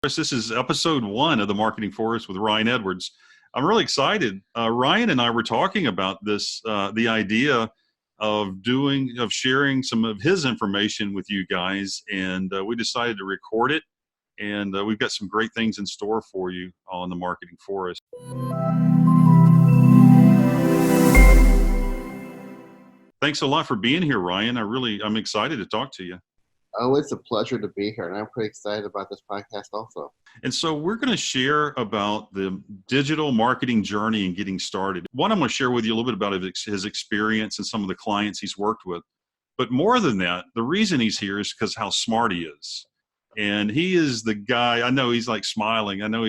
Chris, this is episode 1 of the Marketing Forest with Ryan Edwards. I'm really excited. Ryan and I were talking about this, the idea of sharing some of his information with you guys, and we decided to record it. And we've got some great things in store for you on the Marketing Forest. Thanks a lot for being here, Ryan. I'm excited to talk to you. Oh, it's a pleasure to be here, and I'm pretty excited about this podcast also. And so we're going to share about the digital marketing journey and getting started. One, I'm going to share with you a little bit about his experience and some of the clients he's worked with. But more than that, the reason he's here is because how smart he is. And he is the guy, I know he's like smiling, I know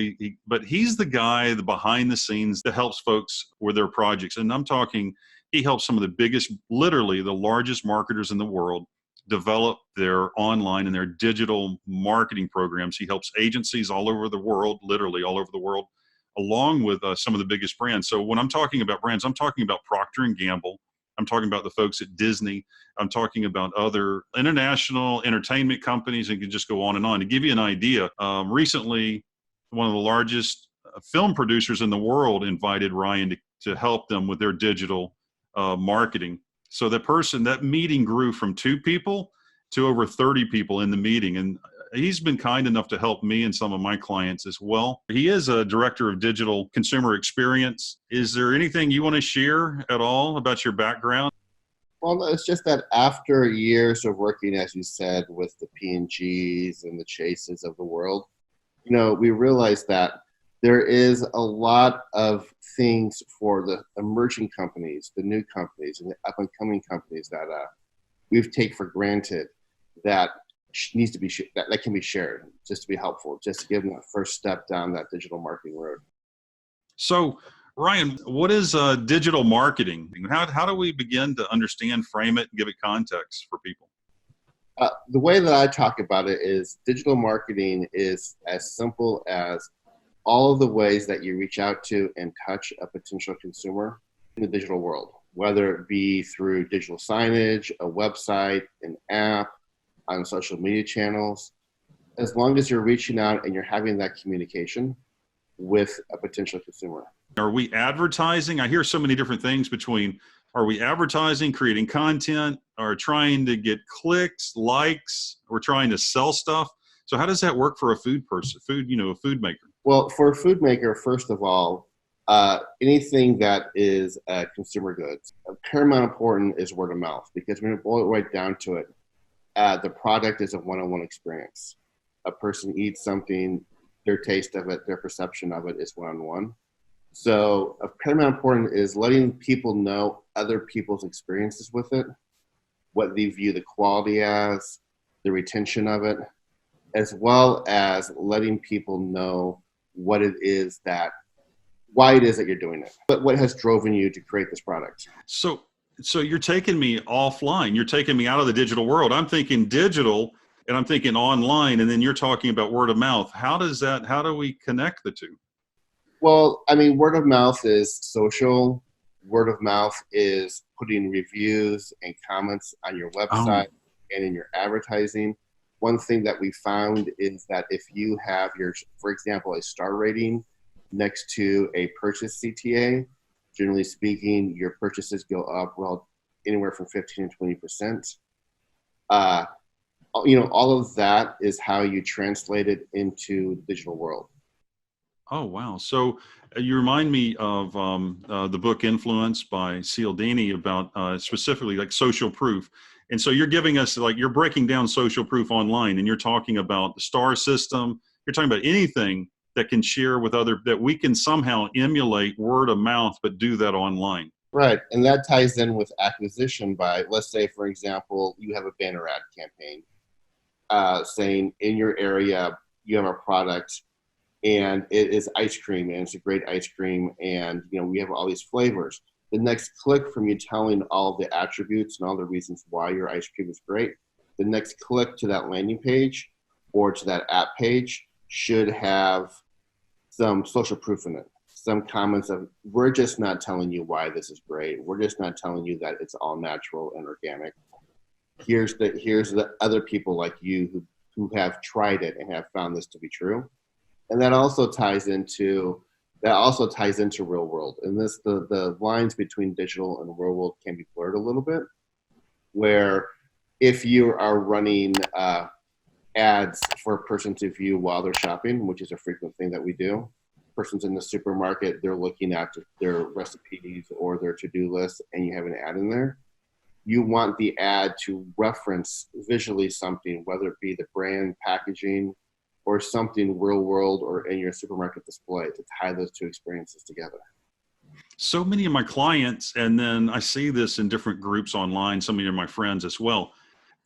but he's the guy, the behind the scenes that helps folks with their projects. And I'm talking, he helps some of the biggest, literally the largest marketers in the world develop their online and their digital marketing programs. He helps agencies all over the world, literally all over the world, along with some of the biggest brands. So when I'm talking about brands, I'm talking about Procter & Gamble. I'm talking about the folks at Disney. I'm talking about other international entertainment companies, and can just go on and on. To give you an idea, recently, one of the largest film producers in the world invited Ryan to help them with their digital marketing. So that meeting grew from 2 people to over 30 people in the meeting. And he's been kind enough to help me and some of my clients as well. He is a director of digital consumer experience. Is there anything you want to share at all about your background? Well, it's just that after years of working, as you said, with the P&Gs and the Chases of the world, we realized that there is a lot of things for the emerging companies, the new companies, and the up-and-coming companies that we take for granted that needs to be that can be shared, just to be helpful, just to give them that first step down that digital marketing road. So, Ryan, what is digital marketing? How do we begin to understand, frame it, and give it context for people? The way that I talk about it is digital marketing is as simple as all of the ways that you reach out to and touch a potential consumer in the digital world, whether it be through digital signage, a website, an app, on social media channels. As long as you're reaching out and you're having that communication with a potential consumer. Are we advertising? I hear so many different things between, are we advertising, creating content, or trying to get clicks, likes, or trying to sell stuff? So how does that work for a food person, a food maker? Well, for a food maker, first of all, anything that is consumer goods, paramount important is word of mouth, because when you boil it right down to it, the product is a one-on-one experience. A person eats something, their taste of it, their perception of it is one-on-one. So paramount important is letting people know other people's experiences with it, what they view the quality as, the retention of it, as well as letting people know why it is that you're doing it, but what has driven you to create this product. So you're taking me offline. You're taking me out of the digital world. I'm thinking digital and I'm thinking online, and then you're talking about word of mouth. How do we connect the two? Well, I mean, word of mouth is social. Word of mouth is putting reviews and comments on your website and in your advertising. One thing that we found is that if you have for example, a star rating next to a purchase CTA, generally speaking, your purchases go up anywhere from 15 to 20%. All of that is how you translate it into the digital world. Oh, wow. So you remind me of the book Influence by Cialdini about specifically like social proof. And so you're giving us, you're breaking down social proof online, and you're talking about the star system. You're talking about anything that can share with that we can somehow emulate word of mouth, but do that online. Right. And that ties in with acquisition by, let's say, for example, you have a banner ad campaign saying in your area, you have a product and it is ice cream, and it's a great ice cream, and we have all these flavors. The next click from you telling all the attributes and all the reasons why your ice cream is great, the next click to that landing page or to that app page should have some social proof in it. Some comments of, we're just not telling you why this is great. We're just not telling you that it's all natural and organic. Here's the other people like you who have tried it and have found this to be true. And that also ties into real world. And the lines between digital and real world can be blurred a little bit, where if you are running ads for a person to view while they're shopping, which is a frequent thing that we do. Person's in the supermarket, they're looking at their recipes or their to-do list, and you have an ad in there. You want the ad to reference visually something, whether it be the brand, packaging, or something real world or in your supermarket display, to tie those two experiences together. So many of my clients, and then I see this in different groups online, some of my friends as well,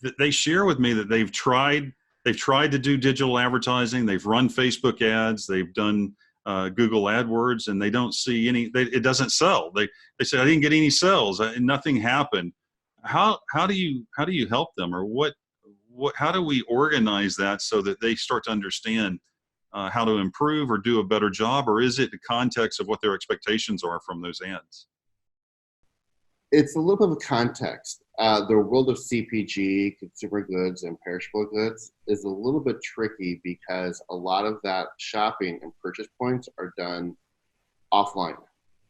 that they share with me that they've tried to do digital advertising, they've run Facebook ads, they've done Google AdWords, and they don't see it doesn't sell. They say, I didn't get any sales, nothing happened. How do you help them, or how do we organize that so that they start to understand how to improve or do a better job, or is it the context of what their expectations are from those ads? It's a little bit of a context. The world of CPG, consumer goods, and perishable goods is a little bit tricky because a lot of that shopping and purchase points are done offline.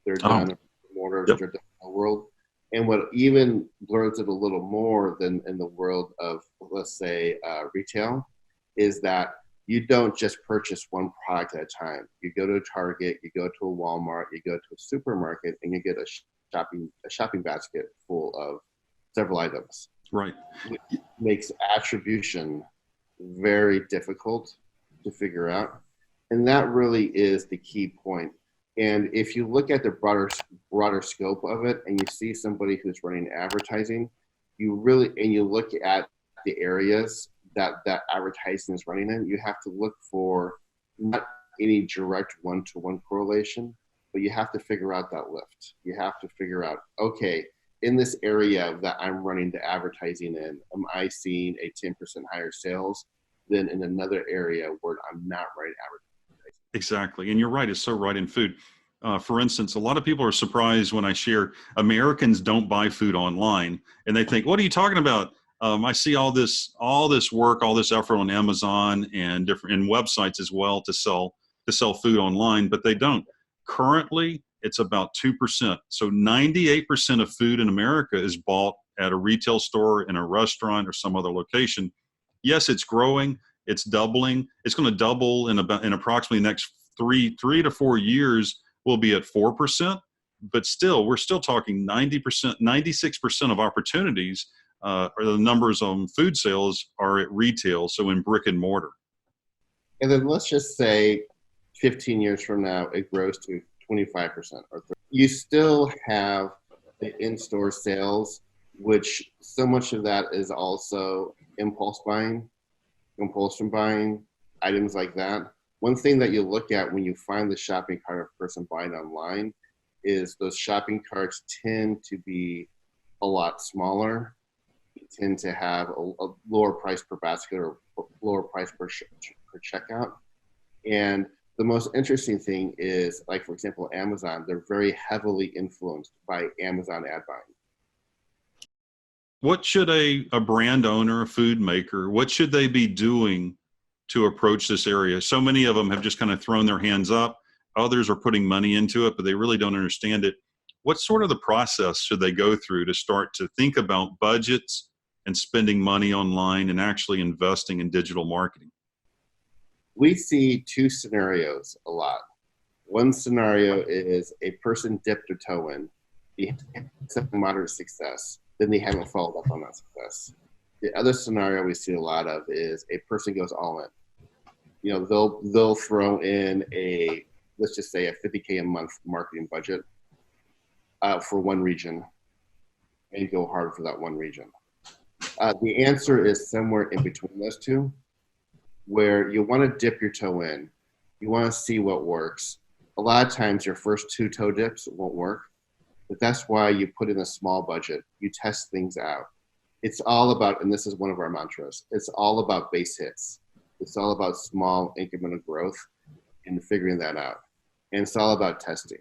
They're done in mortar, Yep. they're done in the world. And what even blurs it a little more than in the world of, let's say, retail, is that you don't just purchase one product at a time. You go to a Target, you go to a Walmart, you go to a supermarket, and you get a shopping basket full of several items. Right. Which makes attribution very difficult to figure out. And that really is the key point. And if you look at the broader scope of it, and you see somebody who's running advertising, you look at the areas that advertising is running in, you have to look for not any direct one-to-one correlation, but you have to figure out that lift. You have to figure out, okay, in this area that I'm running the advertising in, am I seeing a 10% higher sales than in another area where I'm not running advertising? Exactly. And you're right. It's so right in food. For instance, a lot of people are surprised when I share Americans don't buy food online, and they think, what are you talking about? I see all this work, all this effort on Amazon and different websites as well to sell food online, but they don't. Currently, it's about 2%. So 98% of food in America is bought at a retail store, in a restaurant, or some other location. Yes, it's growing. It's doubling. It's going to double in approximately the next three to 4 years. We'll be at 4%, but still, we're still talking 90%, 96% of opportunities, or the numbers on food sales, are at retail, so in brick and mortar. And then let's just say 15 years from now, it grows to 25% or 30%. You still have the in-store sales, which so much of that is also impulse buying, compulsion buying, items like that. One thing that you look at when you find the shopping cart of a person buying online is those shopping carts tend to be a lot smaller, tend to have a lower price per basket or lower price per checkout. And the most interesting thing is, like, for example, Amazon, they're very heavily influenced by Amazon ad buying. What should a brand owner, a food maker, what should they be doing to approach this area? So many of them have just kind of thrown their hands up. Others are putting money into it, but they really don't understand it. What sort of the process should they go through to start to think about budgets and spending money online and actually investing in digital marketing? We see two scenarios a lot. One scenario is a person dipped their toe in, they had some moderate success, then they haven't followed up on that success. The other scenario we see a lot of is a person goes all in. You know, they'll throw in let's just say a $50K a month marketing budget for one region and go hard for that one region. The answer is somewhere in between those two, where you want to dip your toe in. You want to see what works. A lot of times your first two toe dips won't work, but that's why you put in a small budget. You test things out. It's all about, and this is one of our mantras, it's all about base hits. It's all about small incremental growth and figuring that out. And it's all about testing.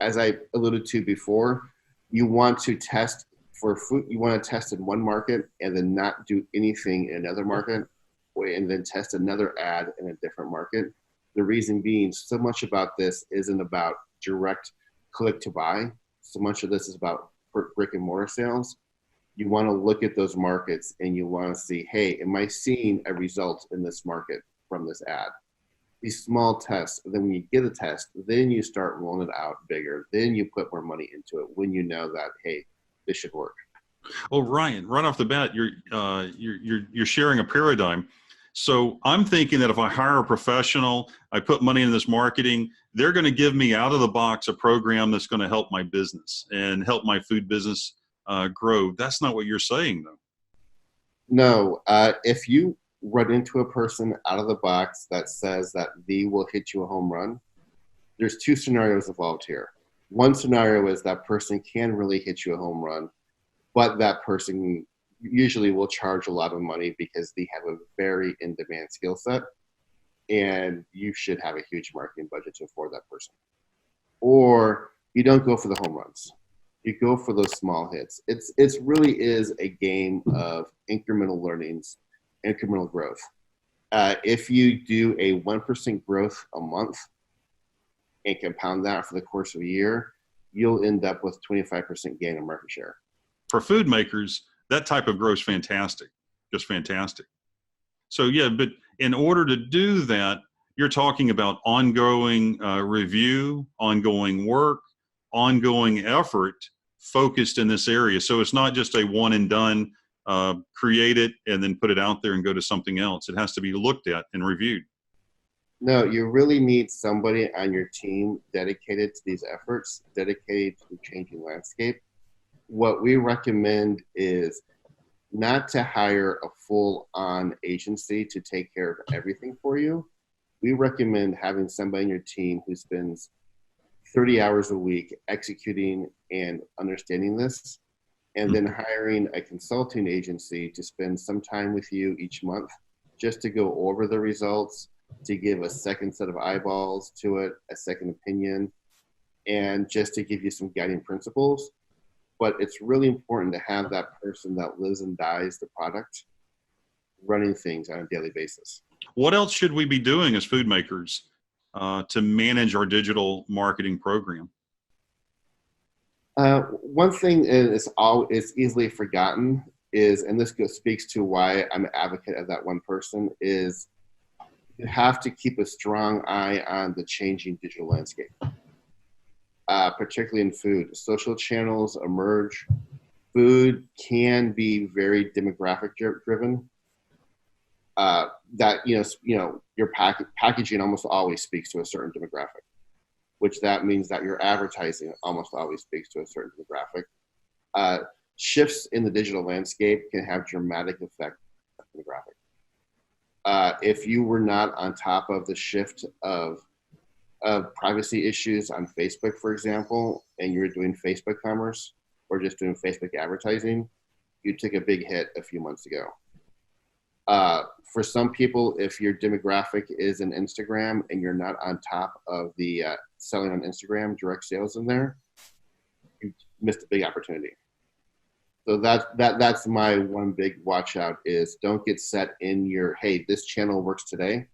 As I alluded to before, you want to test for food, you want to test in one market and then not do anything in another market, and then test another ad in a different market. The reason being, so much about this isn't about direct click to buy. So much of this is about brick and mortar sales. You want to look at those markets and you want to see, hey, am I seeing a result in this market from this ad? These small tests, then when you get a test, then you start rolling it out bigger. Then you put more money into it when you know that, hey, this should work. Well, Ryan, right off the bat, you're sharing a paradigm. So I'm thinking that if I hire a professional, I put money into this marketing, they're going to give me out of the box a program that's going to help my business and help my food business grow. That's not what you're saying, though. No, if you run into a person out of the box that says that they will hit you a home run, there's two scenarios involved here. One scenario is that person can really hit you a home run, but that person usually will charge a lot of money because they have a very in-demand skill set, and you should have a huge marketing budget to afford that person. Or you don't go for the home runs. You go for those small hits. It's really is a game of incremental learnings, incremental growth. If you do a 1% growth a month and compound that for the course of a year, you'll end up with 25% gain in market share. For food makers, that type of growth is fantastic, just fantastic. So yeah, but in order to do that, you're talking about ongoing review, ongoing work, ongoing effort focused in this area. So it's not just a one and done, create it and then put it out there and go to something else. It has to be looked at and reviewed. No, you really need somebody on your team dedicated to these efforts, dedicated to the changing landscape. What we recommend is not to hire a full-on agency to take care of everything for you. We recommend having somebody in your team who spends 30 hours a week executing and understanding this, and then hiring a consulting agency to spend some time with you each month just to go over the results, to give a second set of eyeballs to it, a second opinion, and just to give you some guiding principles. But it's really important to have that person that lives and dies the product running things on a daily basis. What else should we be doing as food makers to manage our digital marketing program? One thing is easily forgotten is, and this speaks to why I'm an advocate of that one person, is you have to keep a strong eye on the changing digital landscape. Particularly in food. Social channels emerge. Food can be very demographic driven. That your packaging almost always speaks to a certain demographic, which that means that your advertising almost always speaks to a certain demographic. Shifts in the digital landscape can have dramatic effect on the demographic. If you were not on top of the shift of privacy issues on Facebook, for example, and you were doing Facebook commerce or just doing Facebook advertising, you took a big hit a few months ago. For some people, if your demographic is in Instagram and you're not on top of the selling on Instagram, direct sales in there, you missed a big opportunity. So that's my one big watch out is don't get set in your, hey, this channel works today,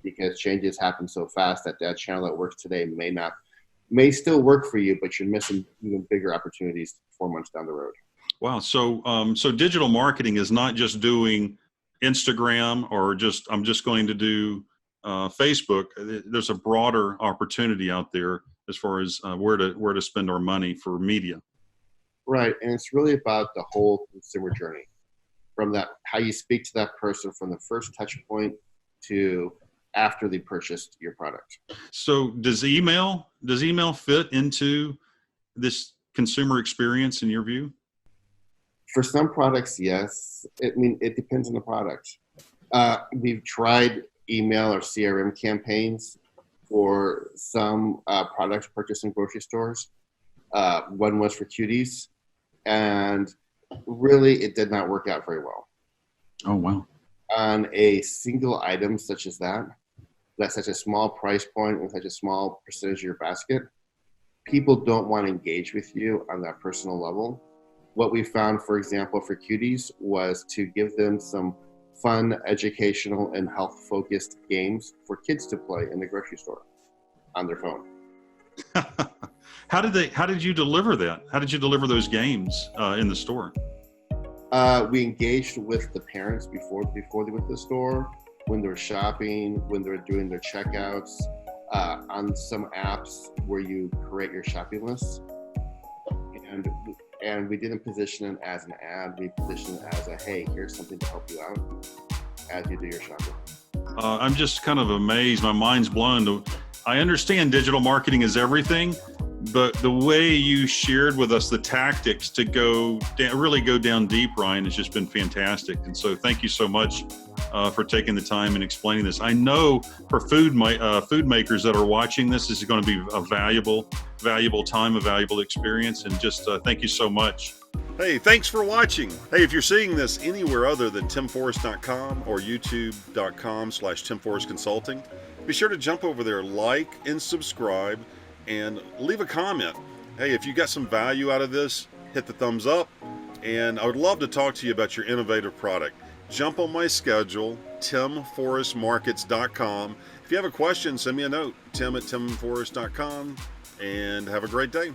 because changes happen so fast that channel that works today may still work for you, but you're missing even bigger opportunities 4 months down the road. Wow. So so digital marketing is not just doing Instagram or I'm just going to do Facebook. There's a broader opportunity out there as far as where to spend our money for media. Right, and it's really about the whole consumer journey, from that how you speak to that person from the first touch point to after they purchased your product. So does email fit into this consumer experience in your view? For some products, yes. It depends on the product. We've tried email or CRM campaigns for some products purchased in grocery stores. One was for cuties, and really it did not work out very well. Oh, wow. On a single item such as that's such a small price point with such a small percentage of your basket, people don't want to engage with you on that personal level. What we found, for example, for cuties was to give them some fun, educational, and health-focused games for kids to play in the grocery store on their phone. How did you deliver that? How did you deliver those games in the store? We engaged with the parents before they went to the store, when they're shopping, when they're doing their checkouts, on some apps where you create your shopping lists. And we didn't position it as an ad. We positioned it as a, hey, here's something to help you out as you do your shopping. I'm just kind of amazed. My mind's blown. I understand digital marketing is everything, but the way you shared with us the tactics to really go down deep, Ryan, has just been fantastic. And so thank you so much for taking the time and explaining this. I know for food makers that are watching this is going to be a valuable time, a valuable experience. And just thank you so much. Hey, thanks for watching. Hey, if you're seeing this anywhere other than timforrest.com or youtube.com/timforrestconsulting, be sure to jump over there, like and subscribe, and leave a comment. Hey, if you got some value out of this, hit the thumbs up, and I would love to talk to you about your innovative product. Jump on my schedule, timforrestmarkets.com. If you have a question, send me a note, tim@timforrest.com, and have a great day.